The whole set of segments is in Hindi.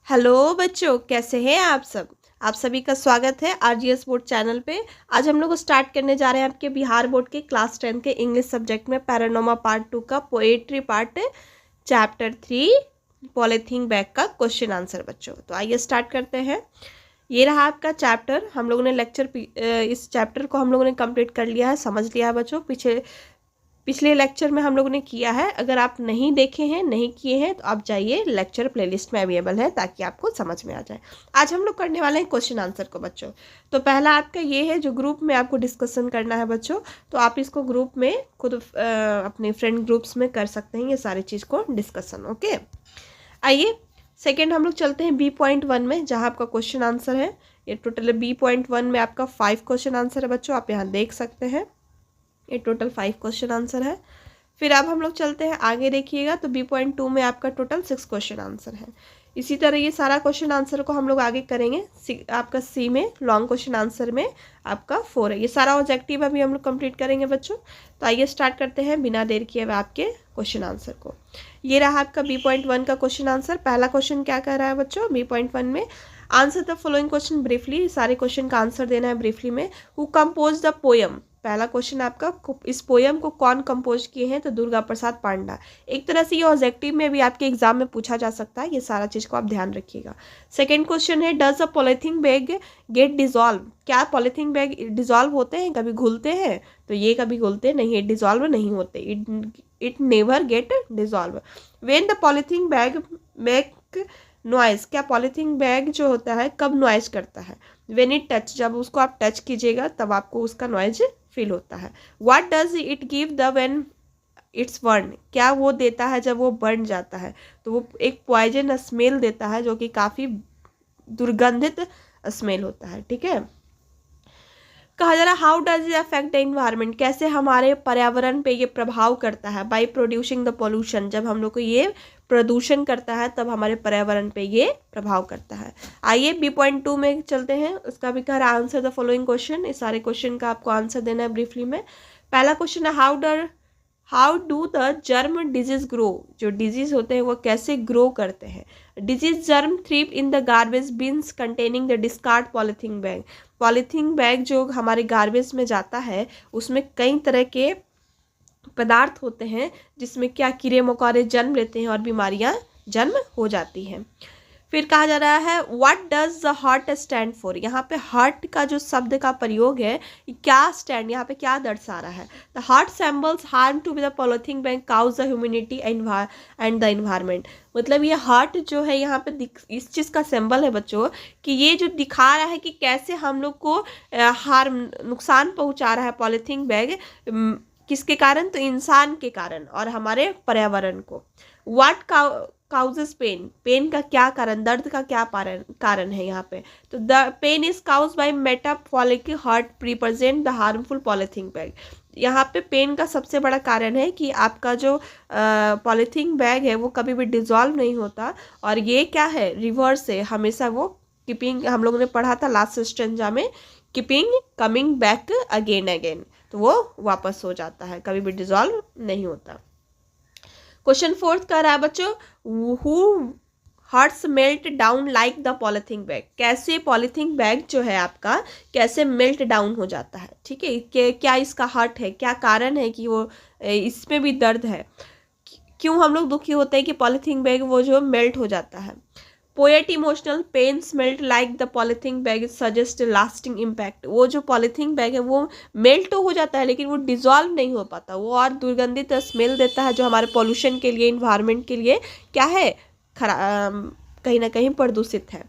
हेलो बच्चों, कैसे हैं आप सब। आप सभी का स्वागत है आरजीएस बोर्ड चैनल पे। आज हम लोग स्टार्ट करने जा रहे हैं आपके बिहार बोर्ड के क्लास 10 के इंग्लिश सब्जेक्ट में पैरानोमा पार्ट 2 का poetry part chapter 3 polythene bag का क्वेश्चन आंसर। बच्चों तो आइए स्टार्ट करते हैं। ये रहा आपका चैप्टर। हम लोगों ने इस चैप्टर को हम लोगों ने कंप्लीट कर लिया है, समझ लिया है बच्चों। पिछले लेक्चर में हम लोगों ने किया है। अगर आप नहीं देखे हैं, नहीं किए हैं, तो आप जाइए, लेक्चर प्लेलिस्ट में अवेलेबल है ताकि आपको समझ में आ जाए। आज हम लोग करने वाले हैं क्वेश्चन आंसर को बच्चों। तो पहला आपका ये है जो ग्रुप में आपको डिस्कशन करना है बच्चों। तो आप इसको ग्रुप में खुद अपने फ्रेंड ग्रुप्स में कर सकते हैं ये सारी चीज़ को डिस्कशन। ओके, आइए सेकेंड हम लोग चलते हैं B.1 में, जहाँ आपका क्वेश्चन आंसर है। ये टोटल B.1 में आपका 5 क्वेश्चन आंसर है बच्चों, आप यहाँ देख सकते हैं। ये टोटल 5 क्वेश्चन आंसर है। फिर अब हम लोग चलते हैं आगे, देखिएगा तो B.2 में आपका टोटल 6 क्वेश्चन आंसर है। इसी तरह ये सारा क्वेश्चन आंसर को हम लोग आगे करेंगे। आपका C में लॉन्ग क्वेश्चन आंसर में आपका 4 है। ये सारा ऑब्जेक्टिव अभी हम लोग कंप्लीट करेंगे बच्चों। तो आइए स्टार्ट करते हैं बिना देर किए हुए आपके क्वेश्चन आंसर को। ये रहा आपका B.1 का क्वेश्चन आंसर। पहला क्वेश्चन क्या कह रहा है बच्चों B.1 में, answer the following question briefly. सारे क्वेश्चन का आंसर देना है ब्रीफली में। Who compose the poem. पहला क्वेश्चन आपका, इस पोयम को कौन कंपोज किए हैं, तो दुर्गा प्रसाद पांडा। एक तरह से ये ऑब्जेक्टिव में भी आपके एग्जाम में पूछा जा सकता है, ये सारा चीज को आप ध्यान रखिएगा। सेकंड क्वेश्चन है, does a polythene bag get dissolve. क्या पॉलीथीन बैग डिजॉल्व होते हैं, कभी घुलते हैं, तो ये कभी घुलते नहीं है, डिजॉल्व नहीं होते। It never get dissolve. When the polythene bag make noise. क्या पॉलीथीन बैग जो होता है कब नॉइज करता है, व्हेन इट टच, जब उसको आप टच कीजिएगा तब आपको उसका नॉइज फील होता है। What does it give the when it's burn. क्या वो देता है जब वो बर्न जाता है, तो वो एक पॉइजन स्मेल देता है जो कि काफ़ी दुर्गंधित स्मेल होता है। ठीक है, कहा जा रहा है how does it affect the environment. कैसे हमारे पर्यावरण पे ये प्रभाव करता है, बाई प्रोड्यूसिंग द पोल्यूशन। जब हम लोग को ये प्रदूषण करता है तब हमारे पर्यावरण पे ये प्रभाव करता है। आइए B.2 में चलते हैं। उसका भी कह रहा है आंसर द फॉलोइंग क्वेश्चन। इस सारे क्वेश्चन का आपको आंसर देना है ब्रीफली में। पहला क्वेश्चन है how do the germ disease grow. जो डिजीज होते हैं वो कैसे ग्रो करते हैं। Disease germ thrive in the garbage bins containing the discard polythene bag. Polythene bag जो हमारे गार्बेज में जाता है उसमें कई तरह के पदार्थ होते हैं जिसमें क्या कीड़े मकोड़े जन्म लेते हैं और बीमारियां जन्म हो जाती हैं। फिर कहा जा रहा है what does the heart stand for. यहाँ पे हार्ट का जो शब्द का प्रयोग है, क्या स्टैंड, यहाँ पे क्या दर्शा रहा है। The heart symbols harm to be the polythene bag cause the humanity and the environment. मतलब ये हार्ट जो है यहाँ पे इस चीज़ का सिंबल है बच्चों कि ये जो दिखा रहा है कि कैसे हम लोग को नुकसान पहुँचा रहा है पॉलीथीन बैग। किसके कारण, तो इंसान के कारण और हमारे पर्यावरण को। What causes pen. पेन का क्या कारण, दर्द का क्या कारण है यहाँ पे, तो the pain is cause by metaphoric heart represent the harmful polythene bag. यहाँ पे पेन का सबसे बड़ा कारण है कि आपका जो पॉलीथीन बैग है वो कभी भी डिजॉल्व नहीं होता और ये क्या है, रिवर्स है हमेशा। वो कीपिंग, हम लोगों ने पढ़ा था लास्ट स्टेंजा में, कीपिंग कमिंग बैक अगेन, तो वो वापस हो जाता है, कभी भी डिजॉल्व नहीं होता। क्वेश्चन 4 कर रहा है बच्चों, who hearts melt down like the polythene bag. कैसे पॉलीथीन बैग जो है आपका कैसे मेल्ट डाउन हो जाता है। ठीक है, क्या इसका हार्ट है, क्या कारण है कि वो इसमें भी दर्द है, क्यों हम लोग दुखी होते हैं कि पॉलीथीन बैग वो जो मेल्ट हो जाता है। Poet emotional pain smelt like the polythene bag suggest lasting impact. वो जो पॉलीथीन बैग है वो मेल्ट तो हो जाता है लेकिन वो डिजॉल्व नहीं हो पाता, वो और दुर्गंधित स्मेल देता है जो हमारे पॉल्यूशन के लिए, इन्वायरमेंट के लिए क्या है, कहीं ना कहीं प्रदूषित है।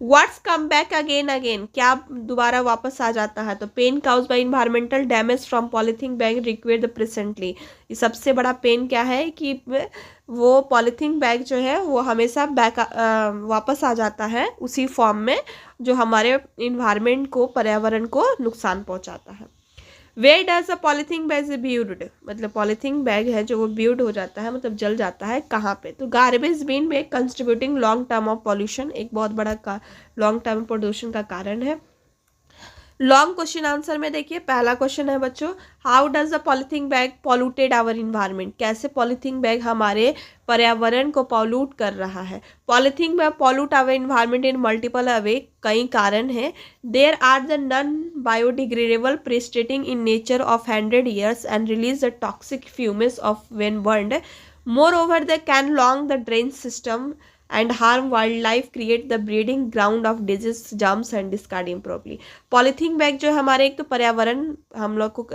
व्हाट्स कम बैक अगेन, क्या दोबारा वापस आ जाता है, तो pain cause by environmental damage from polythene bag require the presently. ये सबसे बड़ा पेन क्या है कि वो पॉलीथीन बैग जो है वो हमेशा वापस आ जाता है उसी फॉर्म में जो हमारे इन्वायरमेंट को, पर्यावरण को नुकसान पहुंचाता है। Where does a polythene bag buried. मतलब पॉलीथीन बैग है जो वो ब्यूड हो जाता है, मतलब जल जाता है कहाँ पे, तो गार्बेज बिन में contributing long term of pollution. एक बहुत बड़ा लॉन्ग टर्म प्रदूषण का कारण है। लॉन्ग क्वेश्चन आंसर में देखिए, पहला क्वेश्चन है बच्चों, how does the polythene bag polluted our environment, कैसे पॉलीथीन बैग हमारे पर्यावरण को पॉल्यूट कर रहा है। Polythene bag pollute our environment in multiple way, कई कारण हैं। There are the non biodegradable persisting in nature of 100 years and release the toxic fumes of when burned. More over the can long the drain system and harm wildlife, create the breeding ground of disease, germs and discard improperly। Polythene bag जो है हमारे एक तो पर्यावरण, हम लोग को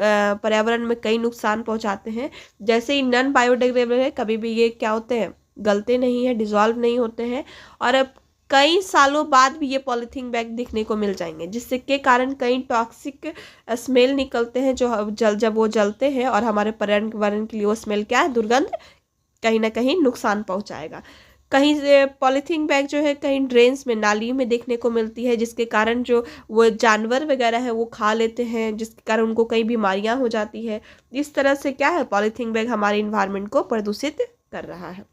पर्यावरण में कई नुकसान पहुंचाते हैं। जैसे ही नॉन बायोडिग्रेडेबल है, कभी भी ये क्या होते हैं, गलते नहीं है, डिजॉल्व नहीं होते हैं, और अब कई सालों बाद भी ये पॉलीथीन बैग दिखने को मिल जाएंगे, जिससे के कारण कई टॉक्सिक स्मेल निकलते हैं जो जब वो जलते हैं, और हमारे पर्यावरण के लिए वो स्मेल क्या है, दुर्गंध, कहीं ना कहीं नुकसान पहुंचाएगा। कहीं से पॉलीथीन बैग जो है कहीं ड्रेन्स में, नाली में देखने को मिलती है, जिसके कारण जो वो जानवर वगैरह है वो खा लेते हैं, जिसके कारण उनको कई बीमारियां हो जाती है। इस तरह से क्या है, पॉलीथीन बैग हमारे इन्वायरमेंट को प्रदूषित कर रहा है।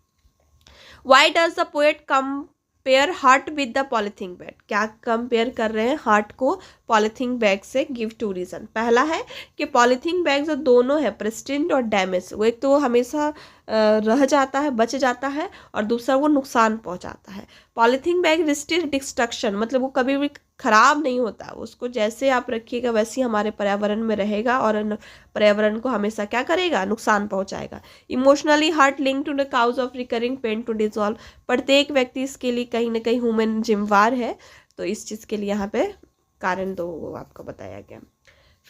Why does the poet compare heart with the polythene bag, क्या कंपेयर कर रहे हैं हार्ट को पॉलीथीन बैग से, गिव टू रीजन। पहला है कि पॉलीथीन बैग जो दोनों है प्रेस्टिंड और डैमेज, वो एक तो हमेशा रह जाता है, बच जाता है, और दूसरा वो नुकसान पहुंचाता है। पॉलीथीन बैग रिस्टिस्ट डिस्ट्रक्शन, मतलब वो कभी भी खराब नहीं होता, उसको जैसे आप रखिएगा वैसे ही हमारे पर्यावरण में रहेगा, और पर्यावरण को हमेशा क्या करेगा, नुकसान पहुंचाएगा। Emotionally heart link to the cause of recurring pain to dissolve, प्रत्येक व्यक्ति इसके लिए कहीं ना कहीं ह्यूमन जिम्मेवार है, तो इस चीज़ के लिए यहाँ पे कारण दो आपको बताया गया।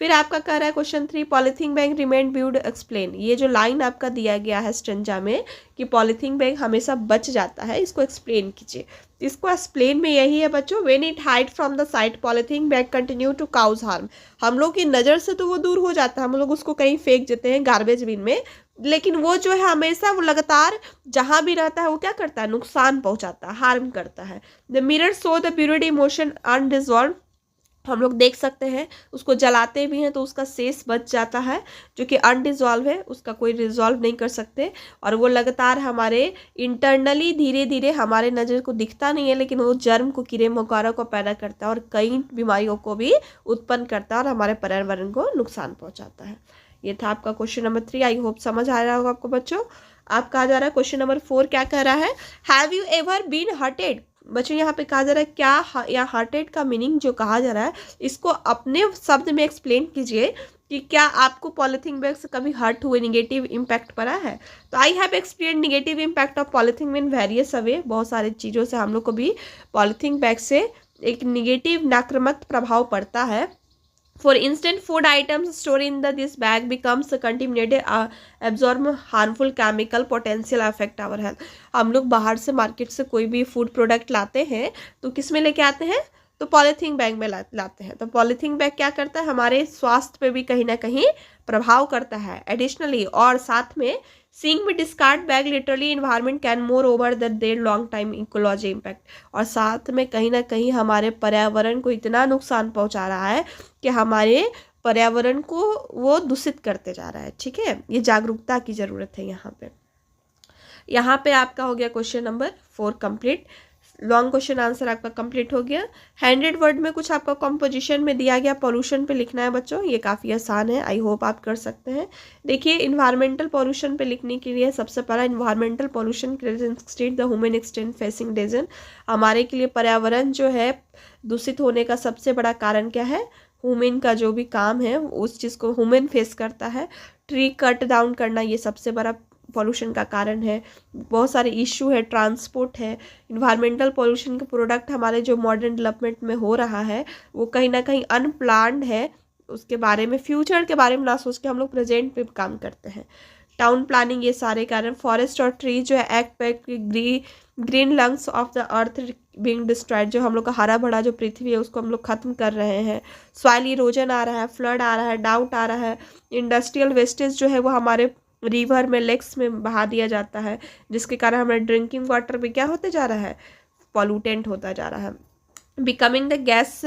फिर आपका कह रहा है question 3, polythene bag remain viewed explain, ये जो लाइन आपका दिया गया है स्टेंजा में कि पॉलीथीन बैग हमेशा बच जाता है, इसको एक्सप्लेन कीजिए। इसको एक्सप्लेन में यही है बच्चों, when it hide from the sight polythene bag continue to cause harm, हम लोग की नज़र से तो वो दूर हो जाता है, हम लोग उसको कहीं फेंक देते हैं गार्बेज बिन में, लेकिन वो जो है हमेशा वो लगातार जहाँ भी रहता है वो क्या करता है, नुकसान पहुँचाता है, हार्म करता है। The mirror so the purity emotion undissolved, हम लोग देख सकते हैं, उसको जलाते भी हैं तो उसका शेष बच जाता है जो कि अनडिजॉल्व है, उसका कोई रिजॉल्व नहीं कर सकते, और वो लगातार हमारे इंटरनली धीरे धीरे हमारे नज़र को दिखता नहीं है, लेकिन वो जर्म को, कीड़े मकोड़ों को पैदा करता है और कई बीमारियों को भी उत्पन्न करता है और हमारे पर्यावरण को नुकसान पहुँचाता है। ये था आपका क्वेश्चन नंबर 3, आई होप समझ आ रहा होगा आपको बच्चों। आपका आ जा रहा है क्वेश्चन नंबर 4, क्या कह रहा है, have you ever been hurted, बच्चों यहाँ पे कहा जा रहा है क्या, या हार्टेड का मीनिंग जो कहा जा रहा है इसको अपने शब्द में एक्सप्लेन कीजिए कि क्या आपको पॉलीथीन बैग से कभी हर्ट हुए, निगेटिव इम्पैक्ट पड़ा है। तो I have experience negative impact of polythene in various वे, बहुत सारी चीज़ों से हम लोग को भी पॉलीथीन बैग से एक निगेटिव नकारात्मक प्रभाव पड़ता है। For instance, food items stored in this bag becomes contaminated, absorb harmful chemical, potential affect our health। हम लोग बाहर से मार्केट से कोई भी फूड प्रोडक्ट लाते हैं तो किस में लेके आते हैं, तो पॉलीथीन बैग में लाते हैं। तो पॉलीथीन बैग क्या करता है, हमारे स्वास्थ्य पे भी कहीं ना कहीं प्रभाव करता है। एडिशनली, और साथ में सीइंग में discard bag literally environment can more over the there long time ecology impact, और साथ में कहीं ना कहीं हमारे पर्यावरण को इतना नुकसान पहुंचा रहा है कि हमारे पर्यावरण को वो दूषित करते जा रहा है। ठीक है, ये जागरूकता की ज़रूरत है यहाँ पे आपका हो गया question number 4 complete. Long question answer आपका कंप्लीट हो गया। 100 वर्ड में कुछ आपका कंपोजिशन में दिया गया, पॉल्यूशन पे लिखना है बच्चों, ये काफ़ी आसान है, आई होप आप कर सकते हैं। देखिए, इन्वायरमेंटल पॉल्यूशन पे लिखने के लिए सबसे पहला, environmental pollution state the human extent facing dozen, हमारे के लिए पर्यावरण जो है दूषित होने का सबसे बड़ा कारण क्या है, ह्यूमन का जो भी काम है उस चीज़ को ह्यूमन फेस करता है। ट्री कट डाउन करना ये सबसे बड़ा पॉल्यूशन का कारण है। बहुत सारे इशू है, ट्रांसपोर्ट है। इन्वायरमेंटल पॉल्यूशन के प्रोडक्ट हमारे जो मॉडर्न डेवलपमेंट में हो रहा है वो कहीं ना कहीं अनप्लान्ड है, उसके बारे में, फ्यूचर के बारे में ना सोच के हम लोग प्रेजेंट पे काम करते हैं। टाउन प्लानिंग, ये सारे कारण। फॉरेस्ट और ट्री जो है एक्ट पे green lungs of the earth being destroyed, जो हम लोग का हरा भरा जो पृथ्वी है उसको हम लोग खत्म कर रहे हैं। सॉइल इरोजन आ रहा है, फ्लड आ रहा है, डाउट आ रहा है। इंडस्ट्रियल वेस्टेज जो है वो हमारे रिवर में, लेक्स में बहा दिया जाता है, जिसके कारण हमारे ड्रिंकिंग वाटर भी क्या होते जा रहा है, पॉल्यूटेंट होता जा रहा है। Becoming the gas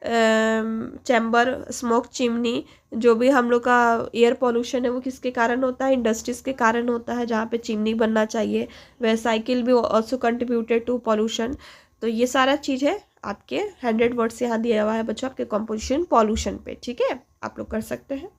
chamber, smoke chimney, जो भी हम लोग का एयर पॉल्यूशन है वो किसके कारण होता है, इंडस्ट्रीज के कारण होता है, जहाँ पे चिमनी बनना चाहिए। वह साइकिल भी ऑल्सो कंट्रीब्यूटेड टू पॉल्यूशन। तो ये सारा चीज़ है आपके 100 वर्ड्स यहाँ दिया हुआ है बच्चों आपके कंपोजिशन पॉल्यूशन पे, ठीक है, आप लोग कर सकते हैं।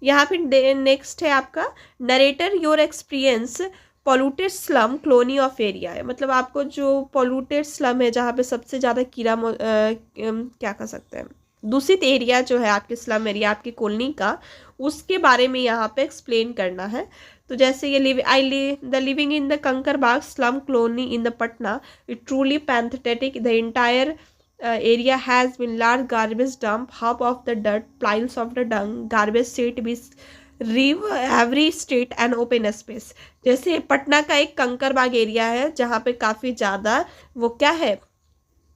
यहाँ पे नेक्स्ट है आपका narrator your experience polluted slum colony of area है, मतलब आपको जो पॉल्यूटेड स्लम है जहाँ पे सबसे ज़्यादा क्या कह सकते हैं दूषित एरिया जो है आपके स्लम एरिया आपकी कॉलोनी का, उसके बारे में यहाँ पे एक्सप्लेन करना है। तो जैसे ये living in the Kankarbagh slum colony in the Patna it truly pathetic the entire area has been large garbage dump, hub of the dirt, piles of the dung, garbage seat be every street and open space। जैसे पटना का एक कंकरबाग एरिया है जहाँ पे काफ़ी ज़्यादा वो क्या है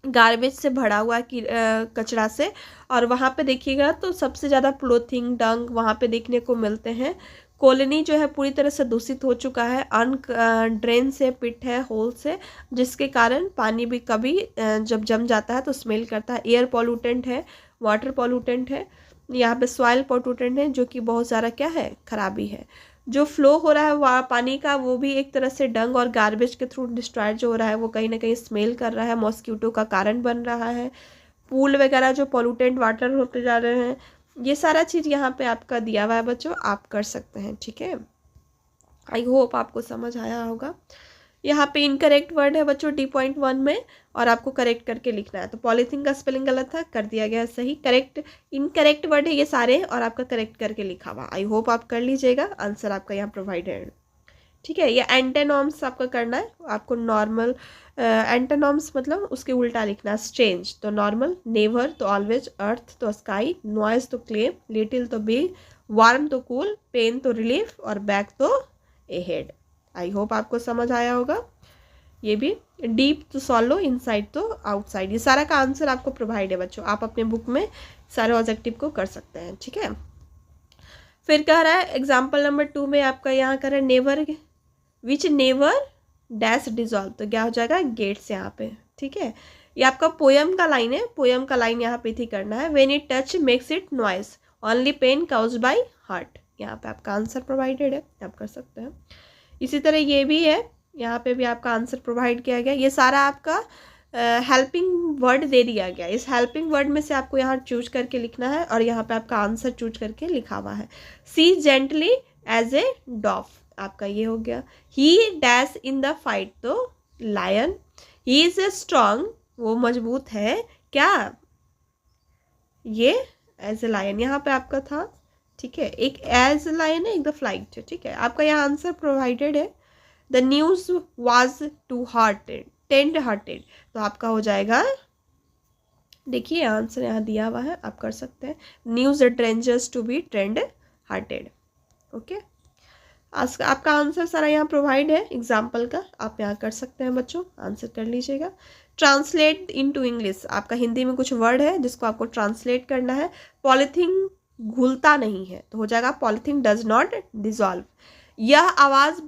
गार्बेज से भरा हुआ कचरा से, और वहाँ पे देखिएगा तो सबसे ज़्यादा प्लोथिंग डंग वहाँ पे देखने को मिलते हैं। कॉलोनी जो है पूरी तरह से दूषित हो चुका है, ड्रेन से, पिट है, होल से, जिसके कारण पानी भी कभी जब जम जाता है तो स्मेल करता है। एयर पॉल्यूटेंट है, वाटर पॉल्यूटेंट है, यहाँ पे सॉइल पॉल्यूटेंट है जो कि बहुत सारा क्या है खराबी है। जो फ्लो हो रहा है वहाँ पानी का वो भी एक तरह से डंग और गार्बेज के थ्रू डिस्ट्रॉयड जो हो रहा है वो कहीं ना कहीं स्मेल कर रहा है, मॉस्किटो का कारण बन रहा है। पूल वगैरह जो पॉल्यूटेंट वाटर होते जा रहे हैं, ये सारा चीज़ यहाँ पे आपका दिया हुआ है बच्चों, आप कर सकते हैं, ठीक है। आई होप आपको समझ आया होगा। यहाँ पे इनकरेक्ट वर्ड है बच्चों D.1 में, और आपको करेक्ट करके लिखना है। तो पॉलीथीन का स्पेलिंग गलत था, कर दिया गया सही। करेक्ट इनकरेक्ट वर्ड है ये सारे, और आपका करेक्ट करके लिखा हुआ। आई होप आप कर लीजिएगा, आंसर आपका यहाँ प्रोवाइडेड है, ठीक है। ये एंटेनॉम्स आपका करना है आपको। नॉर्मल एंटेनॉम्स मतलब उसके उल्टा लिखना है। स्ट्रेंज तो नॉर्मल, नेवर तो ऑलवेज, अर्थ तो स्काई, नॉइज तो क्लेम, लिटिल तो बिग, वार्म तो कूल, पेन तो रिलीफ, और बैक तो अहेड। आई होप आपको समझ आया होगा। ये भी डीप तो सॉलो, इनसाइड तो आउटसाइड, ये सारा का आंसर आपको प्रोवाइड है बच्चों। आप अपने बुक में सारे ऑब्जेक्टिव को कर सकते हैं, ठीक है। फिर कह रहा है एग्जाम्पल नंबर 2 में आपका यहाँ कह रहा है never which never dash dissolve, तो क्या हो जाएगा गेट्स यहाँ पे, ठीक है। ये आपका पोयम का लाइन है, पोयम का लाइन यहाँ पे थी करना है। When it touch makes it noise, only pain caused by heart, यहाँ पे आपका आंसर प्रोवाइडेड है, आप कर सकते हैं। इसी तरह ये भी है, यहाँ पे भी आपका आंसर प्रोवाइड किया गया। ये सारा आपका हेल्पिंग वर्ड दे दिया गया। इस हेल्पिंग वर्ड में से आपको यहाँ चूज करके लिखना है, और यहाँ पे आपका आंसर चूज करके लिखा हुआ है। सी जेंटली एज ए डॉफ, आपका ये हो गया। He dash in the fight, तो lion. He is a strong, वो मजबूत है क्या, ये एज ए लायन यहाँ पे आपका था, ठीक है। एक एज लायन है, एक द फ्लाइट है, ठीक है। आपका यहाँ आंसर प्रोवाइडेड है। The news was to tend hearted, तो आपका हो जाएगा, देखिए आंसर यहाँ दिया हुआ है, आप कर सकते हैं। News dangers to be tend hearted, okay. आपका आंसर सारा यहाँ प्रोवाइड है एग्जाम्पल का, आप यहाँ कर सकते हैं बच्चों, आंसर कर लीजिएगा। ट्रांसलेट इनटू इंग्लिश, आपका हिंदी में कुछ वर्ड है जिसको आपको ट्रांसलेट करना है। पॉलीथीन घुलता नहीं है, तो हो जाएगा पॉलीथीन डज नॉट डिजॉल्व। यह आवाज़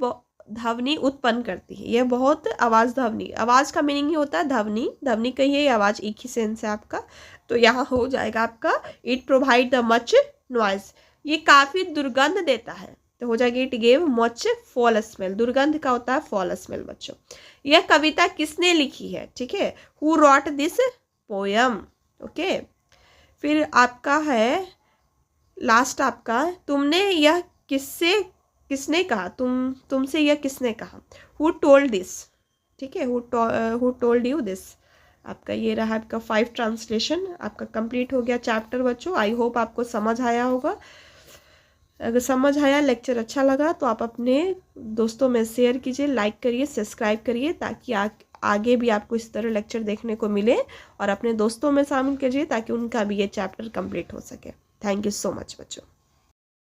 ध्वनि उत्पन्न करती है, यह बहुत आवाज़ ध्वनि, आवाज़ का मीनिंग ही होता है ध्वनि, ध्वनि का ही आवाज़, एक ही सेंस है आपका। तो यहाँ हो जाएगा आपका it provide the much noise, ये काफ़ी दुर्गंध देता है, तो हो जाएगा it gave much fall smell, दुर्गंध का होता है फॉल स्मेल बच्चों। यह कविता किसने लिखी है, ठीक है, who rot this poem, okay. फिर आपका है लास्ट आपका, तुमने यह किसने कहा, तुमसे यह किसने कहा, हु टोल्ड दिस, ठीक है, हु टोल्ड यू दिस। आपका ये रहा आपका 5 ट्रांसलेशन, आपका कंप्लीट हो गया चैप्टर बच्चों। आई होप आपको समझ आया होगा। अगर समझ आया, लेक्चर अच्छा लगा तो आप अपने दोस्तों में शेयर कीजिए, लाइक करिए, सब्सक्राइब करिए, ताकि आगे भी आपको इस तरह लेक्चर देखने को मिले, और अपने दोस्तों में शामिल कीजिए ताकि उनका भी ये चैप्टर कंप्लीट हो सके। थैंक यू सो मच बच्चों।